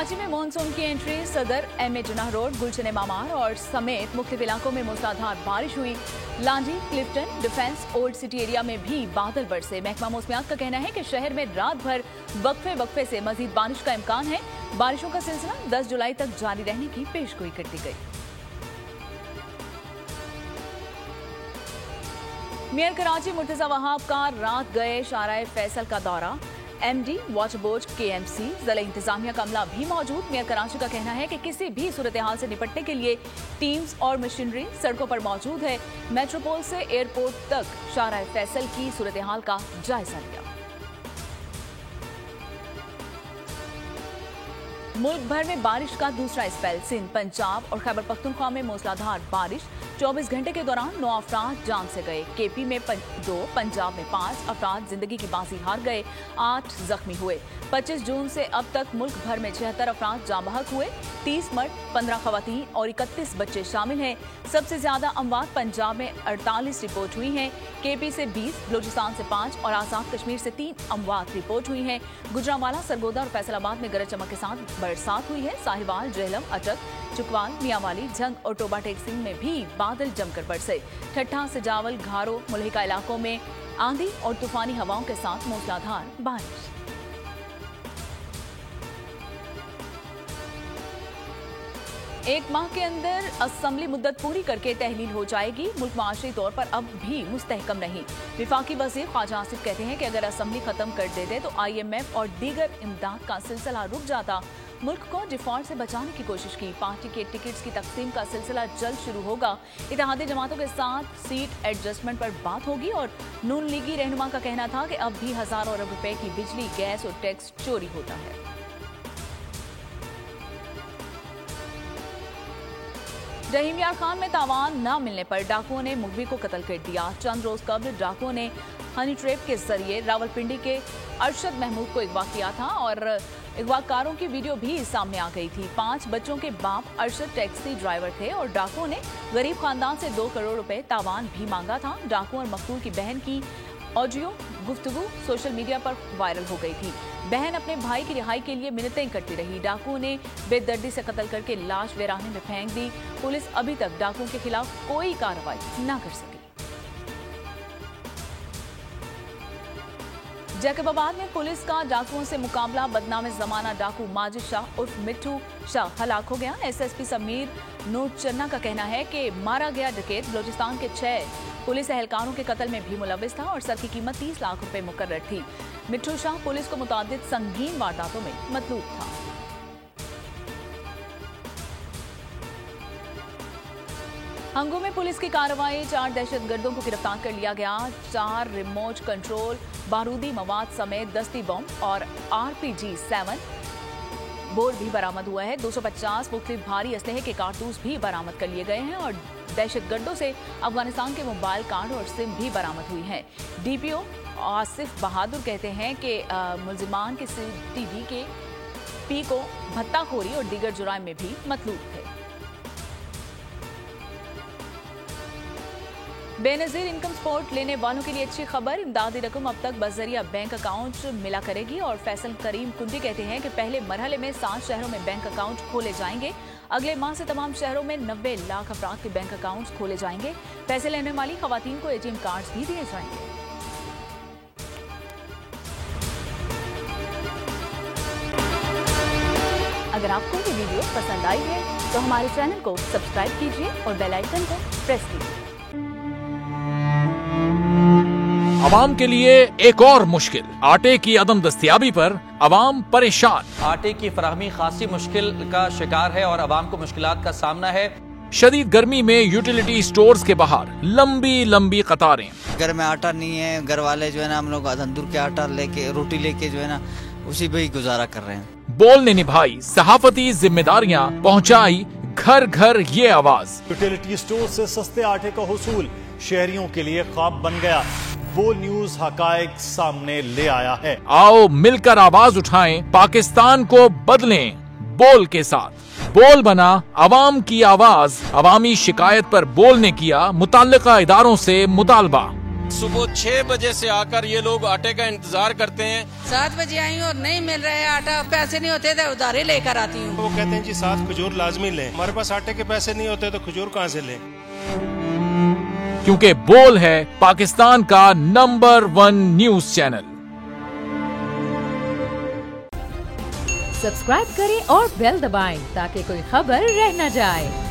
कराची में मानसून की एंट्री, सदर, एमए जिन्ना रोड, गुलशन मामार और समेत मुख्तलिफ इलाकों में मूसलाधार बारिश हुई। Lanji, Clifton, defence, old city area में भी बादल बरसे। महकमा मौसमियात का कहना है कि शहर में रात भर वक्फे से मजीद बारिश का इम्कान है। बारिशों का सिलसिला 10 जुलाई तक जारी रहने की पेशगोई कर दी गई। मेयर कराची मुर्तजा वहाब का रात गए शाराए फैसल का दौरा। एमडी, वाटर बोर्ड, केएमसी, जिला इंतजामिया का अमला भी मौजूद। मेयर कराची का कहना है कि किसी भी सूरत हाल से निपटने के लिए टीम्स और मशीनरी सड़कों पर मौजूद है। मेट्रोपोल से एयरपोर्ट तक शाराए फैसल की सूरत हाल का जायजा लिया। मुल्क भर में बारिश का दूसरा स्पेल। सिंध, पंजाब और खैबर पख्तूनख्वा में मूसलाधार बारिश। 24 घंटे के दौरान 9 अफराद जान से गए। केपी में 2, पंजाब में 5 अफराद जिंदगी की बाजी हार गए, 8 जख्मी हुए। 25 जून से अब तक मुल्क भर में 76 अफराद जाँ बहक हुए। 30 मर्द, 15 खवातीन और 31 बच्चे शामिल हैं। सबसे ज्यादा अमवात पंजाब में 48 रिपोर्ट हुई हैं। केपी से 20, बलूचिस्तान से 5 और आजाद कश्मीर से 3 अमवात रिपोर्ट हुई हैं। गुजरांवाला, सरगोदा और फैसलाबाद में गरज चमक के साथ बरसात हुई है। साहिवाल, जेहलम, अटक, चुकवाल, मियांवाली, झंग और टोबा टेक्सिंग में भी बादल जमकर बरसे। ठट्ठा, सजावल, घारो, मुल्हिका इलाकों में आंधी और तूफानी हवाओं के साथ मूसलाधार बारिश। एक माह के अंदर असेंबली मुद्दत पूरी करके तहलील हो जाएगी। मुल्क माशी तौर पर अब भी मुस्तहकम नहीं। विफाकी वजीर ख्वाजा आसिफ कहते हैं कि अगर असेंबली खत्म कर देते तो IMF और दीगर इमदाद का सिलसिला रुक जाता। मुल्क को डिफॉल्ट से बचाने की कोशिश की। पार्टी के टिकट्स की तकसीम का सिलसिला जल्द शुरू होगा। इत्तेहादी जमातों के साथ सीट एडजस्टमेंट पर बात होगी। और नून लीगी रहनुमा का कहना था कि अब भी हजारों अरब रुपए की बिजली, गैस और टैक्स चोरी होता है। रहीम यार खान में तावान न मिलने पर डाकुओं ने मुखबी को कत्ल कर दिया। चंद रोज कबल डाकुओं ने हनी ट्रैप के जरिए रावलपिंडी के अरशद महमूद को अगवा किया था और अगवाकारों की वीडियो भी सामने आ गई थी। 5 बच्चों के बाप अरशद टैक्सी ड्राइवर थे और डाकुओं ने गरीब खानदान से 2 करोड़ रुपए तावान भी मांगा था। डाकुओं और मकतूल की बहन की ऑडियो गुफ्तगू सोशल मीडिया पर वायरल हो गई थी। बहन अपने भाई की रिहाई के लिए मिन्नतें करती रही। डाकुओं ने बेदर्दी से कत्ल करके लाश वेराने में फेंक दी। पुलिस अभी तक डाकुओं के खिलाफ कोई कार्रवाई न कर सकी। जैकबाबाद में पुलिस का डाकुओं से मुकाबला। बदनाम जमाना डाकू माजिद शाह उर्फ मिट्टू शाह हलाक हो गया। SSP समीर नूर चन्ना का कहना है कि मारा गया डकैत बलूचिस्तान के 6 पुलिस एहलकारों के कत्ल में भी मुलविस था और सर की कीमत 30 लाख रुपए मुकर्रर थी। मिट्टू शाह पुलिस को मुतादिद संगीन वारदातों में मतलूब था। हंगू में पुलिस की कार्रवाई। 4 दहशतगर्दों को गिरफ्तार कर लिया गया। 4 रिमोट कंट्रोल बारूदी मवाद समेत दस्ती बम और RPG-7 बोर भी बरामद हुआ है। 250 मुख्तलिफ भारी असलहे के कारतूस भी बरामद कर लिए गए हैं और दहशतगर्दों से अफगानिस्तान के मोबाइल कार्ड और सिम भी बरामद हुई है। DPO आसिफ बहादुर कहते हैं कि मुल्जिमान के CTV के पी को भत्ताखोरी और दीगर जुराइम में भी मतलूब थे। बेनजीर इनकम सपोर्ट लेने वालों के लिए अच्छी खबर। इमदादी रकम अब तक बजरिया बैंक अकाउंट मिला करेगी और फैसल करीम कुंडी कहते हैं कि पहले मरहले में 7 शहरों में बैंक अकाउंट खोले जाएंगे। अगले माह से तमाम शहरों में 90 लाख अफराद के बैंक अकाउंट खोले जाएंगे। पैसे लेने वाली खवातीन को ATM कार्ड भी दिए जाएंगे। अगर आपको ये वीडियो पसंद आई है तो हमारे चैनल को सब्सक्राइब कीजिए और बेल आइकन को प्रेस कीजिए। अवाम के लिए एक और मुश्किल। आटे की अदम दस्तियाबी पर अवाम परेशान। आटे की फराहमी खासी मुश्किल का शिकार है और अवाम को मुश्किलात का सामना है। शदीद गर्मी में यूटिलिटी स्टोर्स के बाहर लंबी लंबी कतारें। घर में आटा नहीं है, घर वाले जो है ना हम लोग तंदूर के आटा लेके रोटी लेके जो है ना उसी पे ही गुजारा कर रहे हैं। बोल ने निभाई सहाफती जिम्मेदारियां, पहुंचाई घर घर ये आवाज। यूटिलिटी स्टोर से सस्ते आटे का हुसूल शहरियों के लिए ख्वाब बन गया। वो न्यूज हकायक सामने ले आया है। आओ मिलकर आवाज उठाएं, पाकिस्तान को बदलें बोल के साथ। बोल बना अवाम की आवाज। अवामी शिकायत पर बोल ने किया मुताल्लिका इदारों से मुतालबा। सुबह 6 बजे से आकर ये लोग आटे का इंतजार करते हैं। 7 बजे आई हूँ और नहीं मिल रहा है आटा, पैसे नहीं होते तो उधारे लेकर आती हूँ। वो कहते हैं जी 7 खजूर लाजमी लें, हमारे पास आटे के पैसे नहीं होते तो खजूर कहाँ से लें। क्योंकि बोल है पाकिस्तान का नंबर 1 न्यूज चैनल। सब्सक्राइब करें और बेल दबाएं ताकि कोई खबर रह न जाए।